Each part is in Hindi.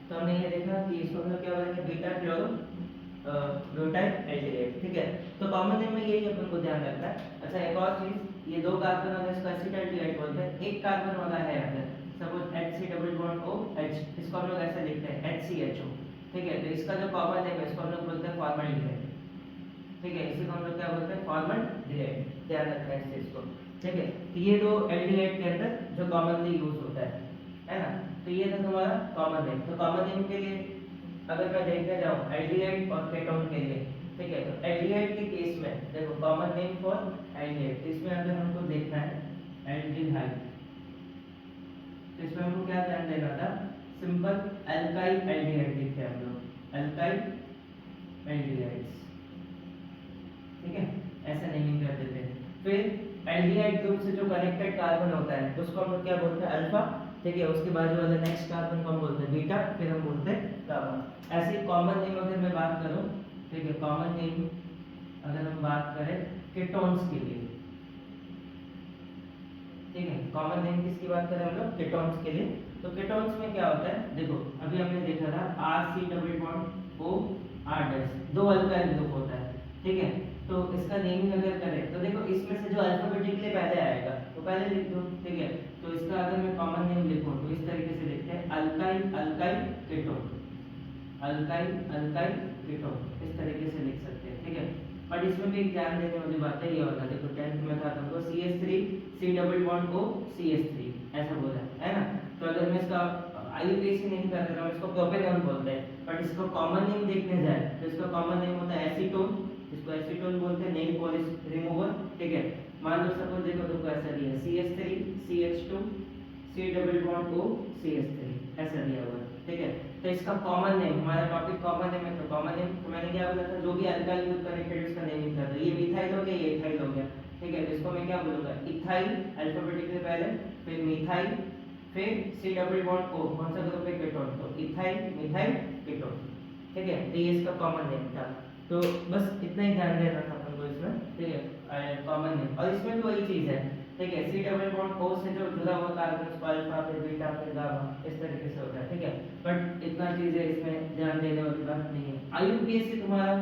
तो हमने ये देखा कि इसको हम लोग क्या बोलेंगे, बीटा क्लोरो ब्यूटाइल एल्डिहाइड, ठीक है। तो कॉमन नेम में यही अपन को ध्यान रखना है। अच्छा एक और चीज, ये दो कार्बन वाला इसको एसिटाल्डिहाइड बोलते हैं, एक कार्बन वाला है अगर suppose HC double bond OH, इसको हम लोग ऐसे लिखते हैं HCHO, ठीक है। तो इसका जो कॉमन नेम है इसको हम लोग बोलते हैं फॉर्मल्डिहाइड, ठीक है। इसी को हम लोग क्या बोलते हैं, फॉर्मल्डिहाइड, ध्यान रखना है इस चीज को, ठीक है। तो ये दो एल्डिहाइड के अंदर जो कॉमनली यूज होता है ना। तो ये था तुम्हारा कॉमन नेम। तो कॉमन नेम के लिए अगर मैं देखने जाऊं एल्डिहाइड और केटोन के लिए, ठीक है, तो एल्डिहाइड के केस में देखो कॉमन नेम फॉर एल्डिहाइड, तो इसमें अगर हमको देखना है एल्डिहाइड, तो इसमें हमको क्या ध्यान देना था, सिंपल अल्काइल एल्डिहाइड लिखते हैं हम लोग, अल्काइल एल्डिहाइड्स, ठीक है, ऐसा नहीं कर देते। फिर एल्डिहाइड ग्रुप से जो कनेक्टेड कार्बन होता है उसको हम लोग क्या बोलते हैं, अल्फा, ठीक है। उसके बाजू वाले नेक्स्ट कार्बन को हम बोलते हैं बीटा, फिर हम बोलते हैं गामा। ऐसे कॉमन नेम अगर मैं बात करूं, ठीक है, कॉमन नेम अगर हम बात करें कीटोन्स के लिए, ठीक है, कॉमन नेम किसकी बात करें हम लोग, कीटोन्स के लिए। तो कीटोन्स में क्या होता है, देखो अभी हमने देखा था RC डबल बॉन्ड OR, दो अल्काइल ग्रुप होता है, ठीक है। तो इसका नेमिंग अगर करें तो देखो इसमें से जो अल्फाबेटिकली पहले आएगा वो पहले लिख दो, ठीक है। तो इसका अगर मैं कॉमन नेम लिखूं तो इस तरीके से लिखते हैं alkyl alkyl ketone, alkyl alkyl ketone, इस तरीके से लिख सकते हैं, ठीक है। बट इसमें भी एक ध्यान देने वाली बात है, ये वाला देखो 10th में था तुमको CH3 C double bond O CH3 ऐसा बोला है ना। तो अगर मैं इसका IUPAC नहीं कर रहा हूं, इसको प्रोपेनॉल बोलते हैं, बट इसको कॉमन नेम देखने जाए तो इसका कॉमन नेम होता है एसीटोन, इसको एसीटोन बोलते हैं, नेल पॉलिश रिमूवर, ठीक है। मान लो सपोज देखो तुमको ऐसा दिया CH3 CH2 C double bond O CH3 ऐसा दिया हुआ है, ठीक है। तो इसका कॉमन नेम, हमारा टॉपिक कॉमन नेम है, तो कॉमन नेम तो मैंने क्या बोला था, जो भी अल्काइल ग्रुप कनेक्टेड उसका नेमिंग कर दो। ये मिथाइल हो गया, ये इथाइल हो गया, ठीक है। तो इसको मैं क्या बोलूंगा, इथाइल अल्फाबेटिकली पहले, फिर मिथाइल, फिर C डबल बॉन्ड O, कौन सा ग्रुप है, कीटोन, तो इथाइल मिथाइल कीटोन, ठीक है। तो ये इसका कॉमन नेम था। तो बस इतना ही ध्यान देना था अपन को इसमें, ठीक है, कॉमन नेम। और इसमें भी वही चीज है, ठीक है, C डबल बॉन्ड O से जो जुड़ा हुआ कार्बन उसको अल्फा, फिर बीटा, फिर गामा, इस तरीके से होता है, ठीक है। बट इतना चीजें इसमें ध्यान देने वाली बात नहीं है। IUPAC तुम्हारा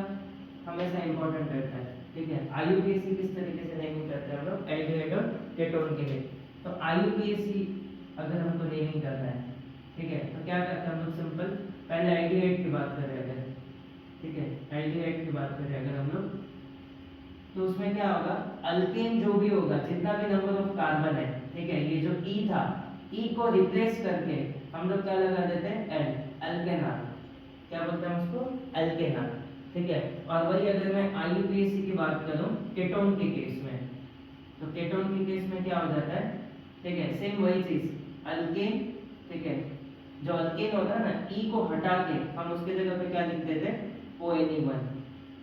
हमेशा इंपॉर्टेंट रहता है, ठीक है। IUPAC किस तरीके से नेमिंग करते हैं हम लोग, एल्डिहाइड और कीटोन के लिए। तो IUPAC अगर हमको नेमिंग करना है, ठीक है, तो क्या करते हैं हम लोग, सिंपल पहले एल्डिहाइड की बात करें अगर, ठीक है, एल्डिहाइड की बात करें अगर हम लोग, तो उसमें क्या होगा, अल्केन जो भी होगा, जितना भी नंबर ऑफ कार्बन है, ठीक है, ये जो E था, E को रिप्लेस करके हम लोग क्या लगा देते हैं, L, अल्केनॉल, क्या बोलते हैं उसको, अल्केनॉल, ठीक है। और वही अगर मैं IUPAC की बात करूं कीटोन के केस में, तो कीटोन के केस में क्या हो जाता है, ठीक है, सेम वही चीज, अल्केन, ठीक है, जो अल्केन होता है ना, E को हटा के हम उसके जगह पे क्या लिख देते हैं, ONE1,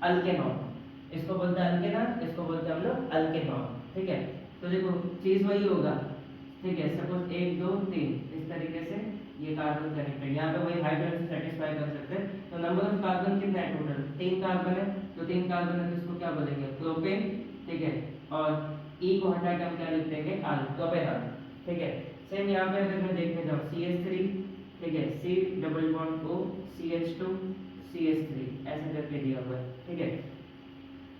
अल्केनॉल, इसको बोलते हैं अल्केनॉल, इसको बोलते हैं हम लोग अल्केनॉल, ठीक है। तो देखो चीज वही होगा, ठीक है, सपोज 1 2 3 इस तरीके से ये कार्बन कनेक्टेड, यहाँ पे वही हाइड्रोजन से सेटिस्फाई कर सकते हैं। तो नंबर ऑफ कार्बन कितना है टोटल, 3 कार्बन है, तो 3 कार्बन है तो इसको क्या बोलेंगे, प्रोपेन, ठीक है। और E को हटा के हम क्या लिख देंगे, प्रोपेनॉल, ठीक है। सेम यहाँ पे अगर मैं देखने जाऊँ CH3, ठीक है, C double bond O CH2 CH3 ऐसे करके दिया हुआ है, ठीक है।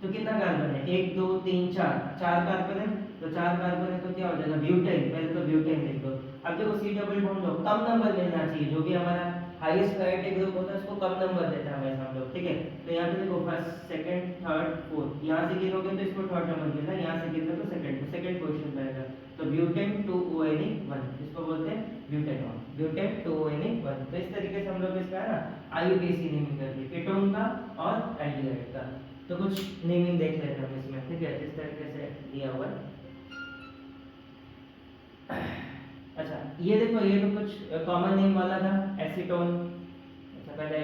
तो कितना कार्बन है, 1 2 3 4, 4 कार्बन है, तो 4 कार्बन है तो क्या हो जाएगा, ब्यूटेन, पहले तो ब्यूटेन लिख दो। अब देखो C डबल बॉन्ड लो, कम नंबर मिलना चाहिए, जो भी हमारा हाईएस्ट प्रायोरिटी ग्रुप होता है उसको कम नंबर देता है हमेशा हम लोग, ठीक है। तो यहाँ पे देखो फर्स्ट सेकंड थर्ड फोर्थ, यहाँ से गिनोगे तो इसको थर्ड नंबर मिलता है, यहाँ से गिनोगे तो सेकंड पोजीशन पे आएगा। तो ब्यूटेन 2ONE1, इसको बोलते हैं ब्यूटेनॉल, ब्यूटेन 2ONE1। तो इस तरीके से हम लोग इसका है ना IUPAC नेमिंग करते हैं, कीटोन का और एल्डिहाइड का। तो कुछ नेमिंग देख लेते हैं हम इसमें, ठीक है, इस तरीके से दिया हुआ है। अच्छा ये देखो, ये तो कुछ कॉमन नेम वाला था, एसीटोन। अच्छा पहले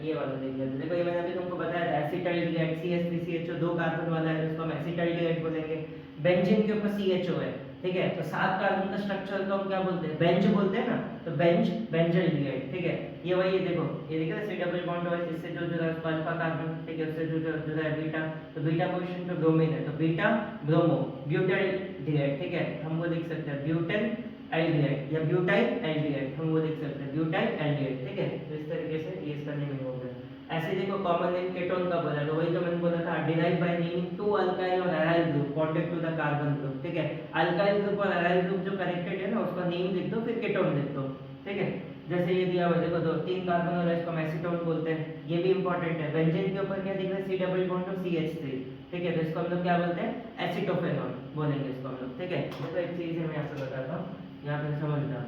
ये वाला देख लेते हैं। देखो ये मैंने अभी तुमको बताया था, एसिटाल्डिहाइड CH3CHO, 2 कार्बन वाला है, इसको हम एसिटाल्डिहाइड बोलेंगे। बेंजीन के ऊपर CHO है, ठीक है, तो 7 कार्बन का स्ट्रक्चर को हम क्या बोलते हैं, बेंज बोलते हैं ना, तो बेंजाल्डिहाइड, ठीक है। ये वही है, देखो ये देखो C डबल बॉन्ड है, इससे जो जुड़ा है उसको अल्फा कार्बन, ठीक है, उससे जो जुड़ा है बीटा, तो बीटा पोजीशन पे ब्रोमीन है, तो बीटा ब्रोमो ब्यूटाल्डिहाइड, ठीक है, हम वो लिख सकते हैं ब्यूटेन एल्डिहाइड या ब्यूटाइल एल्डिहाइड, हम वो लिख सकते हैं ब्यूटाइल एल्डिहाइड, ठीक है। तो इस तरीके से ये इसका नेमिंग हो गया। ऐसे देखो कॉमन नेम केटोन का बोला तो वही तो मैंने बोला था, derive by naming two alkyl और aryl group bonded to the carbon group, ठीक है। अल्काइल ग्रुप और एराइल ग्रुप जो कनेक्टेड है ना उसका नेम लिख दो फिर केटोन लिख दो, ठीक है। जैसे ये दिया हुआ देखो, दो तीन कार्बन और इसको एसीटोन बोलते हैं, ये भी इंपॉर्टेंट है। बेंजीन के ऊपर क्या दिख रहा है, सी डबल बॉन्ड और CH3, ठीक है। तो इसको हम लोग क्या बोलते हैं, एसिटोफेनॉल बोलेंगे इसको हम लोग, ठीक है। तो एक चीज है मैं आपको बताता हूँ, यहाँ पे समझना।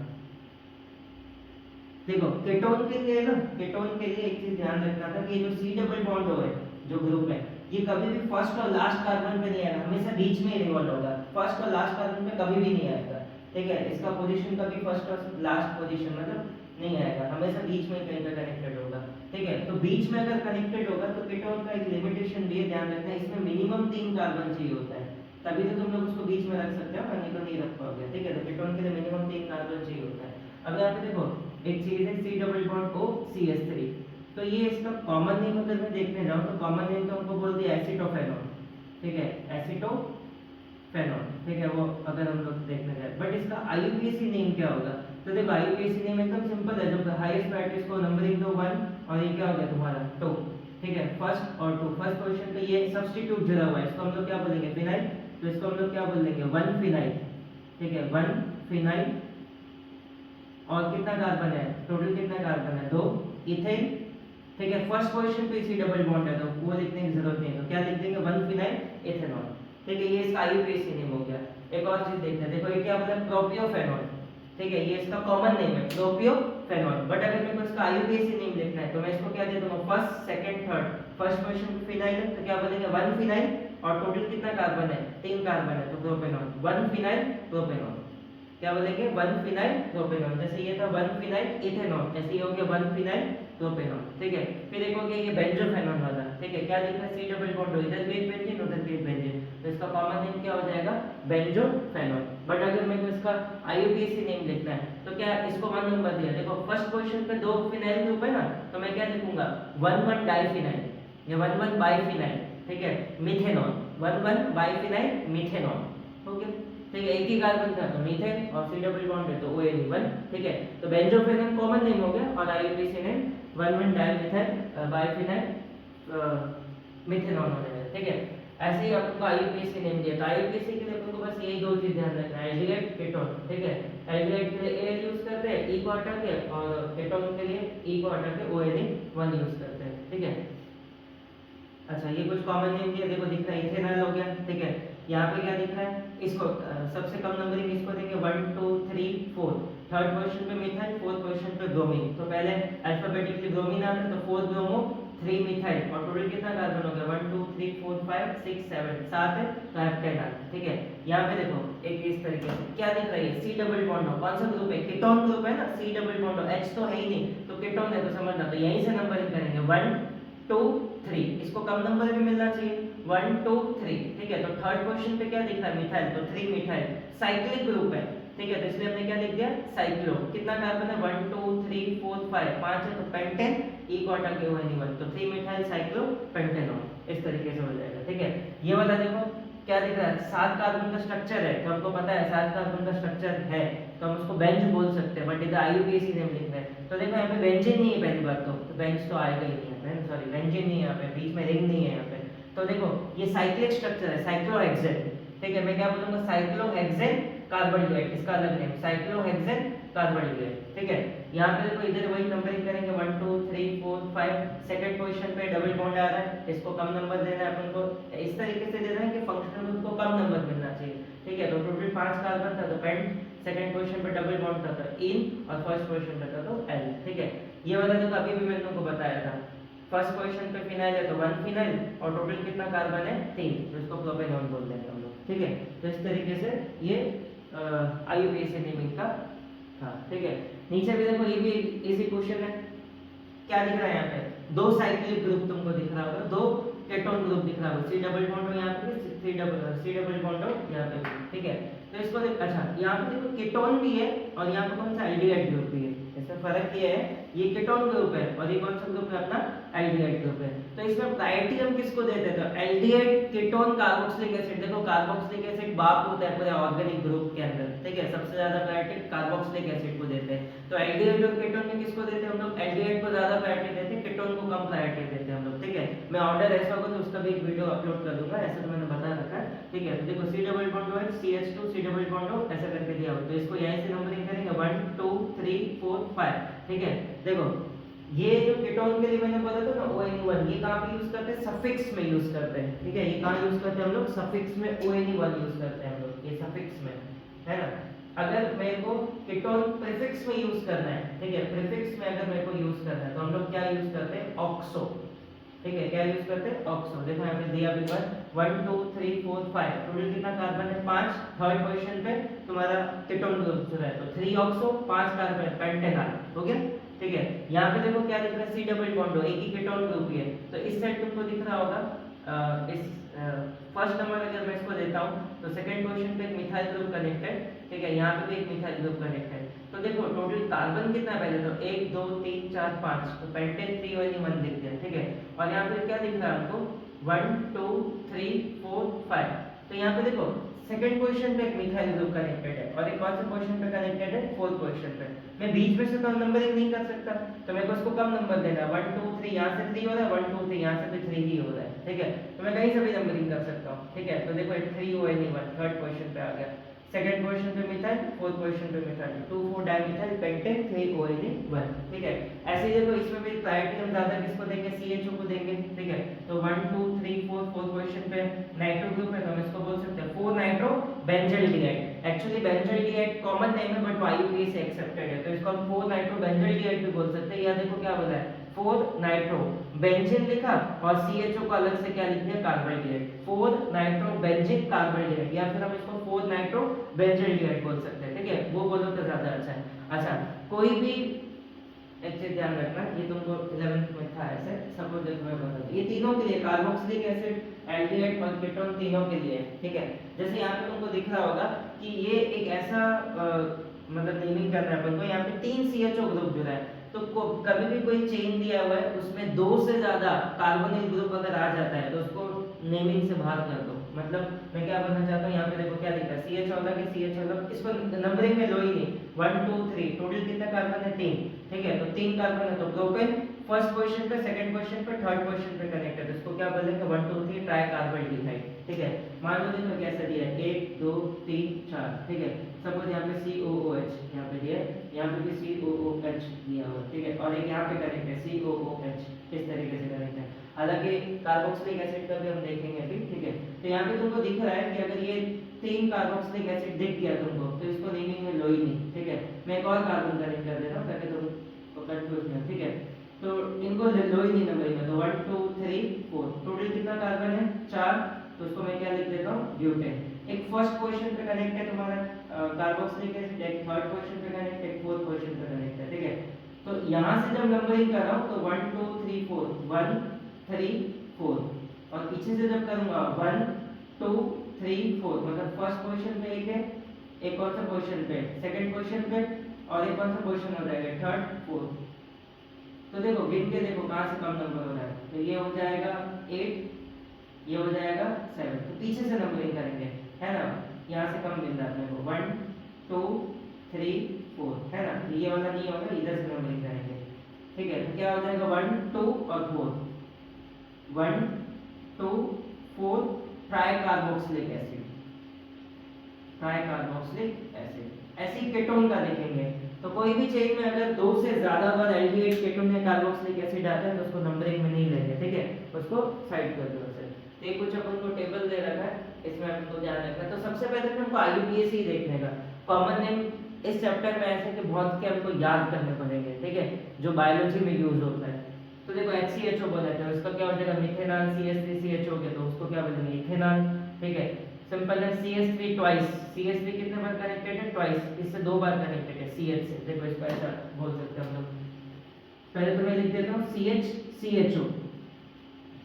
देखो केटोन के लिए ना, केटोन के लिए एक चीज ध्यान रखना था कि जो सी डबल बॉन्ड है जो ग्रुप है, ये कभी भी फर्स्ट और लास्ट कार्बन पे नहीं आएगा, हमेशा बीच में ही रिवॉल्व होगा, फर्स्ट और लास्ट कार्बन पे कभी भी नहीं आएगा, ठीक है। इसका पोजीशन कभी फर्स्ट और लास्ट पोजीशन मतलब नहीं आएगा, हमेशा बीच में कहीं पे कनेक्टेड होगा, ठीक है। तो बीच में अगर कनेक्टेड होगा तो केटोन का एक लिमिटेशन भी है, ध्यान रखना, इसमें मिनिमम 3 कार्बन चाहिए होता है, तभी तो तुम लोग उसको बीच में रख सकते हो, नहीं तो नहीं रख पाओगे, ठीक है। तो केटोन के लिए मिनिमम 3 कार्बन चाहिए होता है। अब यहाँ पे देखो एक चीज है C double bond O CH3, तो ये इसका कॉमन नेम अगर मैं देखने जाऊँ तो कॉमन नेम तो हमको बोल दिया एसिटोफेनॉल, ठीक है, एसिटोफेनॉल, ठीक है। वो अगर हम लोग देखने जाए, बट इसका IUPAC नेम क्या होगा, तो देखो IUPAC नेम एकदम सिंपल है, जब हाईएस्ट प्रायोरिटी को नंबरिंग दो 1 और ये क्या हो गया तुम्हारा 2, ठीक है। फर्स्ट और 2 फर्स्ट पोजीशन पे ये सब्स्टिट्यूट जुड़ा हुआ है, इसको हम लोग क्या बोलेंगे, फिनाइल, तो इसको हम लोग क्या बोलेंगे 1 फिनाइल, ठीक है, 1 फिनाइल। और कितना कार्बन है, टोटल कितना कार्बन है, 2 इथेन, ठीक है। फर्स्ट पोजीशन पे सी डबल बॉन्ड है तो वो लिखने की जरूरत नहीं है, तो क्या लिख देंगे 1 फिनाइल इथेनॉल, ठीक है। ये इसका IUPAC नेम हो गया। एक और चीज देखते हैं, देखो ये क्या बोला, प्रोपियोफेनॉल, ठीक है, ये इसका कॉमन नेम है प्रोपियोफेनॉल, बट अगर मेरे को इसका IUPAC नेम लिखना है तो मैं इसको क्या दे दूंगा, first second third, first position पे फिनाइल है तो क्या बोलेंगे 1 फिनाइल और टोटल कितना कार्बन है, 3 कार्बन है, तो प्रोपेनॉल, 1 फिनाइल प्रोपेनॉल, क्या बोलेंगे 1 फिनाइल प्रोपेनॉल। जैसे ये था 1 फिनाइल इथेनॉल, जैसे ये हो गया 1 फिनाइल प्रोपेनॉल, ठीक है। फिर एक हो गया ये बेंजोफेनॉल वाला, ठीक है, क्या लिखा है, सी डबल बॉन्ड, इधर भी एक बेंजीन उधर भी एक बेंजीन, तो इसका कॉमन नेम क्या हो जाएगा, बेंजोफेनॉल। बट अगर मेरे को इसका IUPAC नेम लिखना है तो क्या, इसको 1 नंबर दिया, देखो फर्स्ट पोजीशन पे 2 फिनाइल ग्रुप है ना, तो मैं क्या लिखूंगा 1 डाइफिनाइल या 1 बाइफिनाइल, ठीक है, मिथेनॉल, 1 बाइफिनाइल मिथेनॉल, हो गया, ठीक है। एक ही कार्बन था तो मीथेन और सी डबल बॉन्ड है तो ONE1, ठीक है। तो बेंजोफेनॉल कॉमन नेम हो गया और IUPAC name 1 dimethyl biphenyl methanol हो जाएगा, ठीक है। ऐसे ही आपको IUPAC नेम दिया, तो IUPAC के लिए आपको बस यही दो चीज ध्यान रखना है, एल्डिहाइड केटोन, ठीक है। एल्डिहाइड के लिए Al यूज करते हैं, E को हटा के, और केटोन के लिए E को हटा के ONE1 यूज करते हैं, ठीक है। अच्छा ये कुछ कॉमन नेम दिया, देखो दिख रहा है इथेनॉल हो गया, ठीक है। यहाँ पे क्या दिख रहा है, इसको सबसे कम नंबरिंग इसको देंगे 1 2 3 4, थर्ड पोजीशन पे मिथाइल, फोर्थ पोजीशन पे ब्रोमीन, तो पहले अल्फाबेटिकली ब्रोमीन आता है तो 4 ब्रोमो 3 मिथाइल और टोटल कितना कार्बन हो गया 1 2 3 4 5 6 7 7 है तो हेप्टेन आ, ठीक है। यहाँ पे देखो एक इस तरीके से क्या दिख रही है, सी डबल बॉन्ड हो, कौन सा ग्रुप है, कीटोन ग्रुप है ना, सी डबल बॉन्ड हो, H तो है ही नहीं तो कीटोन है, तो समझना, तो यहीं से नंबरिंग करेंगे 1 2 3, इसको कम नंबर भी मिलना चाहिए 1 2 3, ठीक है। तो थर्ड पोजीशन पे क्या दिख रहा है, मिथाइल, तो 3 मिथाइल, साइक्लिक ग्रुप है, ठीक है, तो इसलिए हमने क्या लिख दिया साइक्लो, कितना कार्बन है 1 2 3 4 5 5 है तो पेंटेन, E को हटा के ONE1, तो 3 मिथाइल साइक्लो पेंटेनॉल, इस तरीके से हो जाएगा, ठीक है। ये वाला देखो क्या दिख रहा है, 7 कार्बन का स्ट्रक्चर है, तो हमको पता है 7 कार्बन का स्ट्रक्चर है तो हम उसको बेंज बोल सकते हैं, बट इधर IUPAC नेम लिखना है, तो देखो यहाँ पे बेंजीन नहीं है पहली बात, तो बेंज तो आएगा ही नहीं यहाँ पे, सॉरी बेंजीन नहीं है यहाँ पे, बीच में रिंग नहीं है यहाँ पे, तो देखो ये साइक्लिक स्ट्रक्चर है, साइक्लोहेक्सेन, ठीक है। मैं क्या बोलूंगा साइक्लोहेक्सेन कार्बोहाइड्रेट, इसका अलग नेम साइक्लोहेक्सेन कार्बोहाइड्रेट, ठीक है। यहाँ पे देखो इधर वही नंबरिंग करेंगे 1 2 3 4 5, सेकंड पोजीशन पे डबल बॉन्ड आ रहा है, इसको कम नंबर देना है अपन को, इस तरीके से देना है कि फंक्शनल ग्रुप को कम नंबर मिलना चाहिए, ठीक है। तो टोटल 5 कार्बन था तो पेंट, सेकंड पोजीशन पे डबल बॉन्ड था तो इन, और फर्स्ट पोजीशन पे था तो एल, ठीक है। ये वाला देखो अभी भी मैंने तुमको बताया था, फर्स्ट पोजीशन पे फिनाइल है तो 1 फिनाइल और टोटल कितना कार्बन है 3, तो इसको प्रोपेनॉल बोल देंगे हम लोग, ठीक है। तो इस तरीके से ये IUPAC नेमिंग का था, ठीक है। नीचे भी देखो ये भी इजी क्वेश्चन है, क्या दिख रहा है यहाँ पे, 2 साइक्लिक ग्रुप तुमको दिख रहा होगा, 2 केटोन ग्रुप दिख रहा होगा, सी डबल बॉन्ड हो यहाँ पे, सी डबल बॉन्ड हो यहाँ पे, ठीक है। तो इसको देख, अच्छा यहाँ पे देखो केटोन भी है और यहाँ पे कौन सा एल्डिहाइड ग्रुप भी है, इसमें फर्क ये है, ये कीटोन ग्रुप है और ये कौन सा ग्रुप है अपना एल्डिहाइड ग्रुप है। तो इसमें प्रायोरिटी हम किसको देते हैं, तो एल्डिहाइड कीटोन कार्बोक्सिलिक एसिड। देखो कार्बोक्सिलिक एसिड बाप होता है पूरे ऑर्गेनिक ग्रुप के अंदर, ठीक है, सबसे ज्यादा प्रायोरिटी कार्बोक्सिलिक एसिड को देते हैं। तो एल्डिहाइड और कीटोन में किसको देते हैं हम लोग, एल्डिहाइड को ज्यादा प्रायोरिटी देते हैं, कीटोन को कम प्रायोरिटी देते हैं हम लोग, ठीक है। मैं ऑर्डर ऐसा होगा तो उसका भी एक वीडियो अपलोड कर दूंगा, ऐसा तो मैंने बता रखा है, ठीक है। तो देखो C double bond OH CH2 C double bond O ऐसा करके दिया हो, तो इसको यहीं से नंबरिंग करेंगे 1 2 3 4 5, ठीक है। देखो ये जो कीटोन के लिए मैंने बोला था ना ONE1, ये कहां पे यूज करते हैं, सफिक्स में यूज करते हैं, ठीक है। ये कहां यूज करते हैं हम लोग, सफिक्स में ONE1 यूज करते हैं हम लोग, ये सफिक्स में है ना। अगर मेरे को कीटोन प्रीफिक्स में यूज करना है, ठीक है, प्रीफिक्स में अगर मेरे को यूज करना है तो हम लोग क्या यूज करते हैं, ऑक्सो, ठीक है, क्या यूज करते हैं, ऑक्सो। देखो यहाँ पे दिया भी 1 2 3 4 5, टोटल कितना कार्बन है 5, थर्ड पोजीशन पे तुम्हारा कीटोन ग्रुप जो है, तो 3 ऑक्सो 5 कार्बन, पेंटेनॉल हो गया, ठीक है। यहाँ पे देखो क्या दिख रहा है, C डबल बॉन्ड एक ही कीटोन ग्रुप ही है, तो इस साइड तुमको दिख रहा होगा इस फर्स्ट नंबर अगर मैं इसको देता हूँ तो सेकंड पोजीशन पे एक मिथाइल ग्रुप कनेक्टेड, ठीक है, यहाँ पे भी एक मिथाइल ग्रुप कनेक्टेड। तो देखो टोटल कार्बन कितना है पहले, तो 1 2 3 4 5, तो पेंटेन 3ONE1 दिखते हैं, ठीक है। और यहाँ पे क्या दिख रहा है हमको 1 2 3 4 5, तो यहाँ पे देखो सेकंड पोजीशन पे एक मिथाइल ग्रुप कनेक्टेड है और एक कौन सा पोजीशन पे कनेक्टेड है, फोर्थ पोजीशन पे। मैं बीच में से तो नंबरिंग नहीं कर सकता, तो मेरे को इसको कम नंबर देना है, 1 2 3 यहाँ से 3 हो रहा है, 1 2 3 यहाँ से भी 3 ही हो रहा है, ठीक है। तो मैं कहीं से भी नंबरिंग कर सकता हूँ, ठीक है। तो देखो 3ONE1 थर्ड पोजीशन पे आ गया, सेकंड पोजीशन पे मिथाइल, फोर्थ पोजीशन पे मिथाइल, 2 4 डाइमिथाइल पेंटेन 3ONE1, ठीक है। ऐसे ही देखो इसमें भी प्रायोरिटी हम ज्यादा किसको देंगे, CHO को देंगे, ठीक है। तो 1 2 3 4 फोर्थ पोजीशन पे नाइट्रो ग्रुप है, तो हम इसको बोल सकते हैं 4 nitro benzaldehyde. Actually benzaldehyde common name है बट IUPAC से एक्सेप्टेड है, तो इसको हम 4 नाइट्रो बेंजल्डिहाइड भी बोल सकते हैं। या देखो क्या बोला है, 4 नाइट्रो बेंजीन लिखा और CHO को अलग से क्या लिख दिया, कार्बोहाइड्रेट, 4 नाइट्रो बेंजीन कार्बोहाइड्रेट, या फिर हम इसको 4 नाइट्रो बेंजल्डिहाइड बोल सकते हैं, ठीक है, वो बोलो तो ज्यादा अच्छा है। अच्छा कोई भी एक चीज ध्यान रखना, ये तुमको 11th में था ऐसे, सपोज देखो मैं बता दूं, ये तीनों के लिए कार्बोक्सिलिक एसिड, एल्डिहाइड और कीटोन तीनों के लिए, ठीक है। जैसे यहाँ पे तुमको दिख रहा होगा कि ये एक ऐसा मतलब नेमिंग करना है अपन को, यहाँ पे 3 CHO ग्रुप जुड़ा है, तो कभी भी कोई चेन दिया हुआ है उसमें 2 से ज्यादा कार्बोनिल ग्रुप अगर आ जाता है तो उसको नेमिंग से बाहर कर दो। मतलब मैं क्या बोलना चाहता हूँ, यहाँ पे देखो क्या लिखा है, CH अलग है, CH अलग, इसको नंबरिंग में लो ही नहीं, 1 2 3, टोटल कितना कार्बन है 3, ठीक है। तो 3 कार्बन है, तो प्रोपेन फर्स्ट पोजीशन पे, सेकंड पोजीशन पे, थर्ड पोजीशन पे कनेक्टेड है, इसको क्या बोलेंगे 1 2 3 ट्राई कार्बोहाइड्रेट, ठीक है। मान लो देखो कैसे दिया है 1 2 3 4, ठीक है। सपोज यहाँ पे COOH यहाँ पे दिया है, यहाँ पे भी COOH दिया हुआ, ठीक है, और एक यहाँ पे कनेक्ट है COOH, इस तरीके से कनेक्ट है। हालांकि कार्बोक्सिलिक एसिड का भी हम देखेंगे अभी, ठीक है। तो यहाँ पे तुमको दिख रहा है कि अगर ये 3 कार्बोक्सिलिक एसिड दिख गया तुमको तो इसको नेमिंग में लो ही नहीं, ठीक है। मैं एक और कार्बन कनेक्ट कर देता हूँ ताकि तुम कंफ्यूज ना, ठीक है। तो इनको लो ही नहीं नंबरिंग में, तो 1 2 3 4, टोटल कितना कार्बन है 4, तो उसको मैं क्या लिख देता हूँ, ब्यूटेन। एक फर्स्ट पोजीशन पे कनेक्ट है तुम्हारा कार्बोक्सिलिक एसिड, एक थर्ड पोजीशन पे कनेक्ट है, एक फोर्थ पोजीशन पे कनेक्ट है, ठीक है। तो यहाँ से जब नंबरिंग कर रहा हूँ तो 1 2 3 4 1 3 4, और पीछे से जब करूंगा 1 2 3 4, मतलब फर्स्ट पोजीशन पे एक है, एक और सा पोजीशन पे सेकंड पोजीशन पे, और एक और सा पोजीशन हो जाएगा थर्ड फोर्थ। तो देखो गिन के देखो कहाँ से कम नंबर हो रहा है, तो ये हो जाएगा 8, ये हो जाएगा 7, तो पीछे से नंबरिंग करेंगे, है ना। यहाँ से कम मिल रहा है मेरे को 1 2 3 4, है ना, ये वाला नहीं होगा, इधर से नंबरिंग करेंगे, ठीक है। तो क्या हो जाएगा 1 2 और 4, 1 2 4 try carboxylic acid, try carboxylic acid. ऐसे ही कीटोन का देखेंगे, तो कोई भी चेन में अगर 2 से ज्यादा बार एल्डिहाइड कीटोन या कार्बोक्सिलिक एसिड आता है तो उसको नंबरिंग में नहीं लेंगे, ठीक है, उसको साइड कर दो। तो ये कुछ अपन को टेबल दे रखा है, इसमें अपन को ध्यान रखना है। तो सबसे पहले तो हमको IUPAC ही देखने का, कॉमन नेम इस चैप्टर में ऐसे कि बहुत के हमको याद करने पड़ेंगे, ठीक है, जो बायोलॉजी में यूज होता है। तो देखो HCHO बोला जाता है, उसका क्या हो जाएगा मिथेनॉल, CH3CHO के, तो उसको क्या बोलेंगे इथेनॉल, ठीक है। सिंपल है CH3 ट्वाइस, CH3 कितने बार कनेक्टेड है, ट्वाइस, इससे 2 बार कनेक्टेड है CH से, देखो इसको ऐसा बोल सकते हैं हम लोग। पहले तो मैं लिख देता हूँ CHCHO,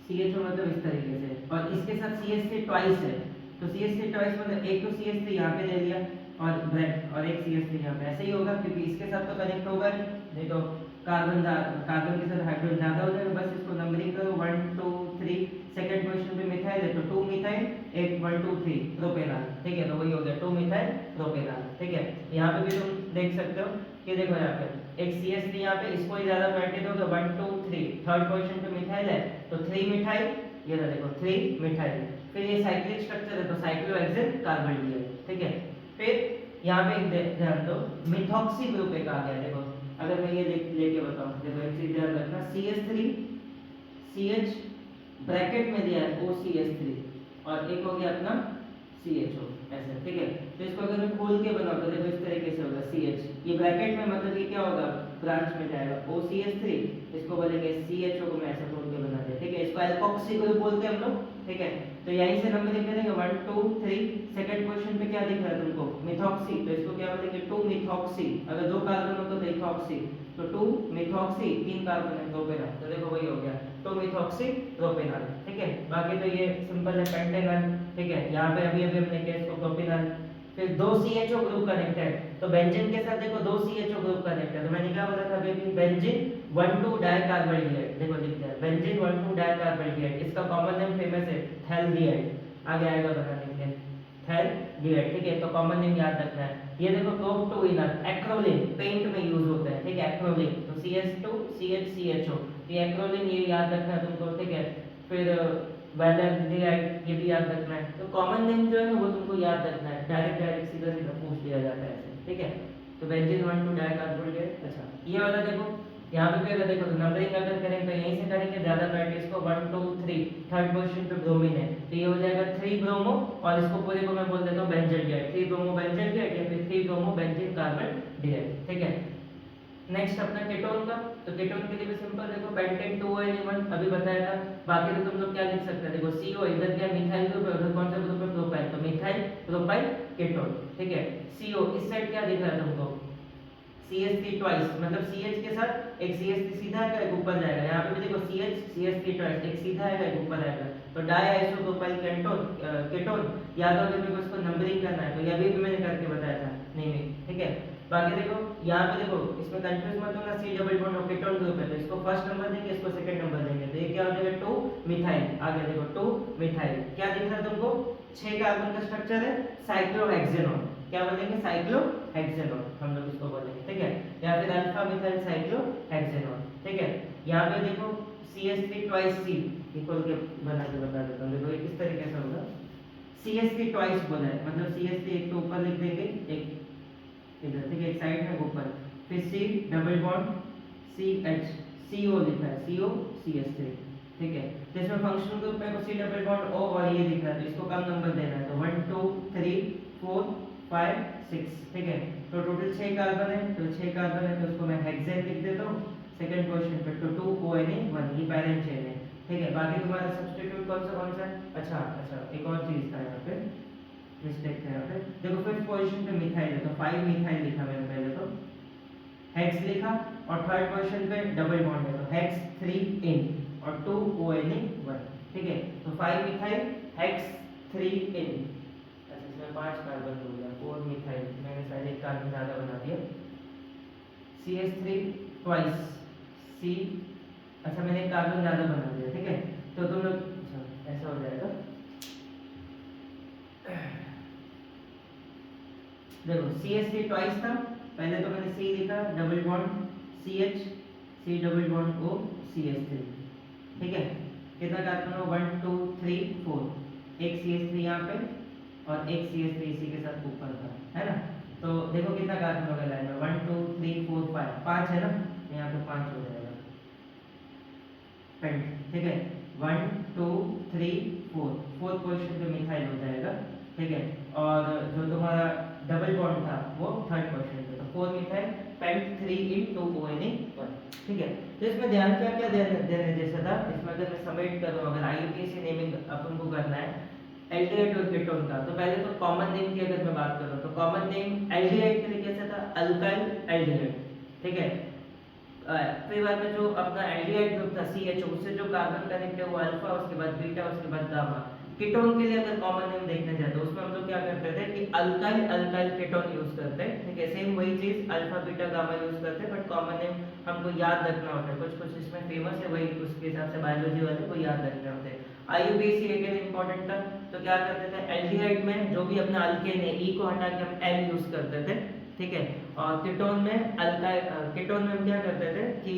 CHO मतलब इस तरीके से, और इसके साथ CH3 ट्वाइस है, तो CH3 ट्वाइस मतलब एक तो CH3 यहाँ पे ले लिया, और एक CH3 यहाँ पे ऐसे ही होगा, क्योंकि इसके साथ तो कनेक्ट होगा नहीं तो कार्बन कार्बन के साथ हाइड्रोजन ज्यादा हो जाएगा। बस इसको नंबरिंग करो 1 2 3। सेकंड पोजीशन पे मिथाइल है तो 2 मिथाइल, एक 1 2 3 प्रोपेनॉल, ठीक है, तो वही हो गया 2 मिथाइल प्रोपेनॉल, ठीक है। यहाँ पे भी तुम देख सकते हो कि देखो यहाँ पे एक CH3 यहाँ पे इसको ही ज्यादा प्रायोरिटी दोगे 1 2 3। थर्ड पोजीशन पे मिथाइल है तो 3 मिथाइल, ये रहा देखो 3 मिथाइल। फिर ये साइक्लिक स्ट्रक्चर है तो साइक्लोहेक्सेन कार्बन डी है, ठीक है। फिर यहाँ पे ध्यान दो मिथॉक्सी ग्रुप एक आ गया, देखो अगर मैं ये लेके बताऊं, देखो एक चीज ध्यान रखना, CH3 CH ब्रैकेट में दिया है OCH3 और एक हो गया अपना CHO, ऐसे, ठीक है। तो इसको अगर मैं खोल के बनाऊं तो देखो इस तरीके से होगा CH, ये ब्रैकेट में मतलब ये क्या होगा, ब्रांच में जाएगा OCH3, इसको बोलेंगे CHO को मैं ऐसे खोल के बना दिया, ठीक है। इसको एल्कोक्सी ग्रुप बोलते हैं हम लोग, ठीक है। तो यहीं से नंबरिंग करेंगे 1 2 3। सेकंड क्वेश्चन पे क्या दिख रहा है तुमको, मिथॉक्सी, तो इसको क्या बोलेंगे 2 मिथॉक्सी। अगर दो कार्बन हो तो इथॉक्सी, तो 2 मिथॉक्सी, 3 कार्बन है प्रोपेनॉल, तो देखो वही हो गया 2 मिथॉक्सी प्रोपेनॉल, ठीक है। बाकी तो ये सिंपल है पेंटेनॉल, ठीक है। यहाँ पे अभी हमने किया इसको प्रोपेनॉल। फिर दो CHO ग्रुप कनेक्टेड, तो बेंजीन के साथ देखो दो CHO ग्रुप कनेक्टेड, तो मैंने क्या बोला था बेबी, बेंजीन 1 2 डाइकार्बोल्डिहाइड, देखो लिख दिया बेंजीन 1 2 डाइकार्बोल्डिहाइड। इसका कॉमन नेम फेमस है थैल्डिहाइड, आगे आएगा बनाने के थैल्डिहाइड, ठीक है। तो कॉमन नेम याद रखना है। ये देखो prop two enal acrolein paint में यूज होता है, ठीक है, एक्रोलिन, तो CH2 CHCHO, ये एक्रोलिन ये याद रखना है तुमको, ठीक है। फिर वैलेंडिहाइड ये भी याद रखना है। तो कॉमन नेम जो है वो तुमको याद रखना है, डायरेक्ट सीधा सीधा पूछ लिया जाता है ऐसे, ठीक है। तो बेंजीन 1 2 डाइकार्बोल्डिहाइड, अच्छा ये वाला देखो यहाँ पे क्या देखो, तो नंबरिंग अगर करें तो यहीं से करेंगे, ज्यादा प्रायोरिटी इसको 1 2 3। थर्ड पोजीशन पे ब्रोमीन है तो ये हो जाएगा 3 ब्रोमो, और इसको पूरे को मैं बोल देता हूँ बेंजोइड, 3 ब्रोमो बेंजोइड या फिर 3 ब्रोमो बेंजीन कार्बन डाइऑक्साइड, ठीक है। नेक्स्ट अपना कीटोन का, तो कीटोन के लिए भी सिंपल देखो पेंटेन 2ONE1 अभी बताया था। बाकी तो तुम लोग क्या लिख सकते हैं, देखो CO इधर क्या मिथाइल ग्रुप है, उधर कौन सा ग्रुप है, प्रोपाइल, तो मिथाइल प्रोपाइल कीटोन, ठीक है। CO इस साइड क्या दिख रहा है तुमको, CH3 ट्वाइस, मतलब CH के साथ एक CH3 सीधा आएगा एक ऊपर जाएगा। यहाँ पे भी देखो CH CH3 ट्वाइस, एक सीधा आएगा एक ऊपर आएगा, तो डाई आइसोप्रोपाइल कीटोन याद होगा मेरे को इसको नंबरिंग करना है, तो ये अभी भी मैंने करके बताया था, नहीं, ठीक है। बाकी देखो यहाँ पे देखो इसमें कंफ्यूज मत होना, C डबल बॉन्ड और कीटोन ग्रुप है तो इसको फर्स्ट नंबर देंगे, इसको सेकंड नंबर देंगे, तो ये क्या हो जाएगा 2 मिथाइल। आगे देखो 2 मिथाइल क्या दिख रहा है तुमको, 6 कार्बन का स्ट्रक्चर है, साइक्लोहेक्सेनोन, क्या बोलेंगे साइक्लोहेक्सेनोन हम लोग इसको बोलेंगे, ठीक है। या फिर अल्फा मिथाइल साइक्लोहेक्सेनोन, ठीक है। यहाँ पे देखो CH3 ट्वाइस C, ये खोल के बना के बता देता हूँ, देखो इस तरीके से होगा, CH3 ट्वाइस बोला है, मतलब CH3 एक तो ऊपर लिख देंगे एक इधर, ठीक है, एक साइड में ऊपर, फिर C double bond CH CO लिखा है CO CH3, ठीक है। तो इसमें फंक्शनल ग्रुप में C डबल बॉन्ड O और ये लिखा है, तो इसको कम नंबर देना है, तो 1 2 3 4 5 6, ठीक है। तो टोटल 6 कार्बन है, तो 6 कार्बन है तो उसको मैं हेक्सेन लिख देता हूँ सेकंड क्वेश्चन पे, तो 2ONE1 ये पैरेंट चेन है, ठीक है। बाकी तुम्हारा सब्स्टिट्यूट कौन सा है, अच्छा एक और चीज था यहाँ पे, मिस्टेक है यहाँ पे, देखो फिफ्थ पोजीशन पे मिथाइल है तो 5 मिथाइल लिखा मैंने पहले, तो हेक्स लिखा, और थर्ड पोजीशन पे डबल बॉन्ड है तो हेक्स 3 इन और 2ONE1, ठीक है। तो 5 मिथाइल हेक्स 3 इन, अच्छा इसमें 5 कार्बन हो गया, 4 मिथाइल, मैंने शायद एक कार्बन ज्यादा बना दिया, CH3 ट्वाइस C, अच्छा मैंने एक कार्बन ज्यादा बना दिया, ठीक है। तो तुम लोग अच्छा ऐसा हो जाएगा, देखो CH3 ट्वाइस था, पहले तो मैंने C लिखा, double bond CH C double bond O CH3, ठीक है। कितना कार्बन हो 1 2 3 4, एक CH3 यहाँ पे और एक CH3 इसी के साथ ऊपर था, है ना। तो देखो कितना कार्बन हो गया लाइन में 1 2 3 4 5, 5 है ना, यहाँ पे 5 हो जाएगा पेंट, ठीक है। 1 2 3 4, फोर्थ पोजीशन पे मिथाइल हो जाएगा, ठीक है। और जो तुम्हारा डबल बॉन्ड था वो थर्ड पोजीशन पे, तो 4 मिथाइल पेंट 3 इन 2ONE1, ठीक है। तो इसमें ध्यान क्या देने जैसा था, इसमें अगर मैं सबमिट करूं, अगर IUPAC नेमिंग अपन को करना है एल्डिहाइड और कीटोन का, तो पहले तो कॉमन नेम की अगर मैं बात करूं तो कॉमन नेम एल्डिहाइड के लिए कैसा था, अल्काइल एल्डिहाइड, ठीक है। फिर बाद में जो अपना एल्डिहाइड ग्रुप था CHO, उससे जो कार्बन कनेक्ट है वो अल्फा, उसके बाद बीटा, उसके बाद गामा, कीटोन के लिए अगर कॉमन नेम देखना चाहते हैं उसमें हम लोग क्या करते थे कि अल्काइल अल्काइल कीटोन यूज करते हैं, ठीक है। सेम वही चीज अल्फा बीटा गामा यूज करते हैं, बट कॉमन नेम हमको याद रखना होता है, कुछ कुछ इसमें फेमस है, वही उसके हिसाब से बायोलॉजी वाले को याद रखने होते हैं। IUPAC एक इंपॉर्टेंट था, तो क्या करते थे एल्डिहाइड में जो भी अपना अल्केन है ई को हटा के हम एल यूज करते थे, ठीक है। और कीटोन में अल्काइल कीटोन में हम क्या करते थे कि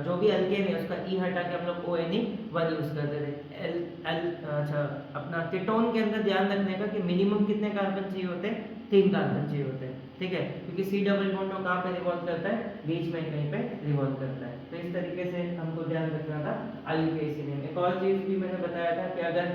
जो भी अल्केन है उसका ई हटा के हम लोग ONE1 यूज करते थे। एल एल अच्छा अपना कीटोन के अंदर ध्यान रखने का कि मिनिमम कितने कार्बन चाहिए होते हैं, 3 कार्बन चाहिए होते हैं, ठीक है, क्योंकि C डबल बॉन्ड कहाँ पे रिवॉल्व करता है, बीच में कहीं पे रिवॉल्व करता है। तो इस तरीके से हमको ध्यान रखना था IUPAC में। एक और चीज भी मैंने बताया था कि अगर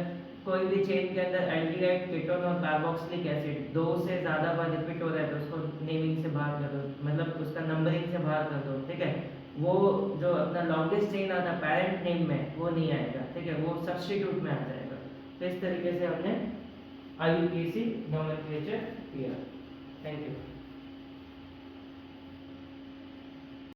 कोई भी चेन के अंदर एल्डिहाइड कीटोन और कार्बोक्सिलिक एसिड दो से ज्यादा बार रिपीट हो रहा है तो उसको नेमिंग से बाहर कर दो, मतलब उसका नंबरिंग से बाहर कर दो, ठीक है। वो जो अपना लॉन्गेस्ट चेन आता है पेरेंट नेम में वो नहीं आएगा, ठीक है, वो सब्स्टिट्यूट में आ जाएगा। तो इस तरीके से हमने IUPAC नोमेनक्लेचर किया। Thank you.